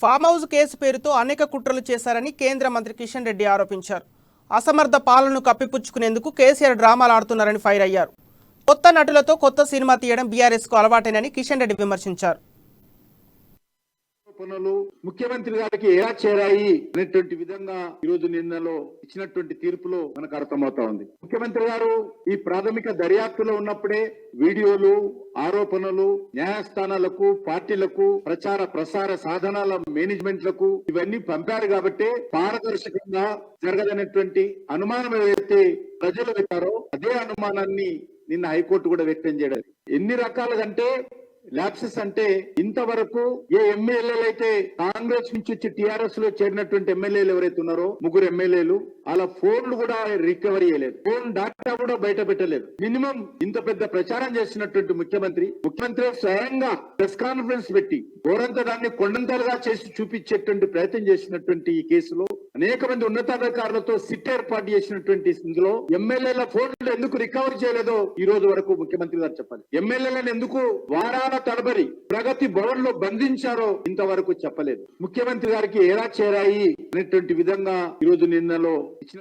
Farm house case పేరుతో అనేక కుట్రలు చేశారని కేంద్ర మంత్రి కిషన్ రెడ్డి ఆరోపించారు. అసమర్థ పాలనను కప్పిపుచ్చుకునేందుకు కేసీఆర్ డ్రామాలు ఆడుతున్నారని ఫైర్ అయ్యారు. కొత్త నటులతో కొత్త సినిమా తీయడం బీఆర్ఎస్కు అలవాటేనని కిషన్ రెడ్డి విమర్శించారు. పనులు ముఖ్యమంత్రి గారికి ఎలా చేరాయి అనేటువంటి విధంగా ఈ రోజు నిన్నలో ఇచ్చినటువంటి తీర్పులో మనకు అర్థమవుతా ఉంది. ముఖ్యమంత్రి గారు ఈ ప్రాథమిక దర్యాప్తులో ఉన్నప్పుడే వీడియోలు, ఆరోపణలు న్యాయస్థానాలకు, పార్టీలకు, ప్రచార ప్రసార సాధనాల మేనేజ్మెంట్లకు ఇవన్నీ పంపారు కాబట్టి పారదర్శకంగా జరగదనేటువంటి అనుమానం ఏదైతే ప్రజలు పెట్టారో అదే అనుమానాన్ని నిన్న హైకోర్టు కూడా వ్యక్తం చేయడం. ఎన్ని రకాలుగంటే ల్యాప్సెస్ అంటే ఇంతవరకు ఏ ఎమ్మెల్యేలు అయితే కాంగ్రెస్ నుంచి వచ్చి టీఆర్ఎస్ లో చేరినటువంటి ఎమ్మెల్యేలు ఎవరైతే ఉన్నారో 3 ఎమ్మెల్యేలు అలా ఫోన్లు కూడా రికవరీ చేయలేదు, ఫోన్ డాటా కూడా బయట పెట్టలేదు. మినిమం ఇంత పెద్ద ప్రచారం చేసినటువంటి ముఖ్యమంత్రి స్వయంగా ప్రెస్ కాన్ఫరెన్స్ పెట్టి గోరంత దాన్ని కొండంతలుగా చేసి చూపించేటువంటి ప్రయత్నం చేసినటువంటి ఈ కేసులో అనేక మంది ఉన్నతాధికారులతో సిట్ ఏర్పాటు చేసినటువంటి ఇందులో ఎమ్మెల్యేల ఫోన్లు ఎందుకు రికవరీ చేయలేదో ఈ రోజు వరకు ముఖ్యమంత్రి గారు చెప్పాలి. ఎమ్మెల్యేలను ఎందుకు వారాల తడబడి ప్రగతి భవన్ లో బంధించారో ఇంతవరకు చెప్పలేదు. ముఖ్యమంత్రి గారికి ఎలా చేరాయి అనేటువంటి విధంగా ఈ రోజు నిన్నలో ఇచ్చిన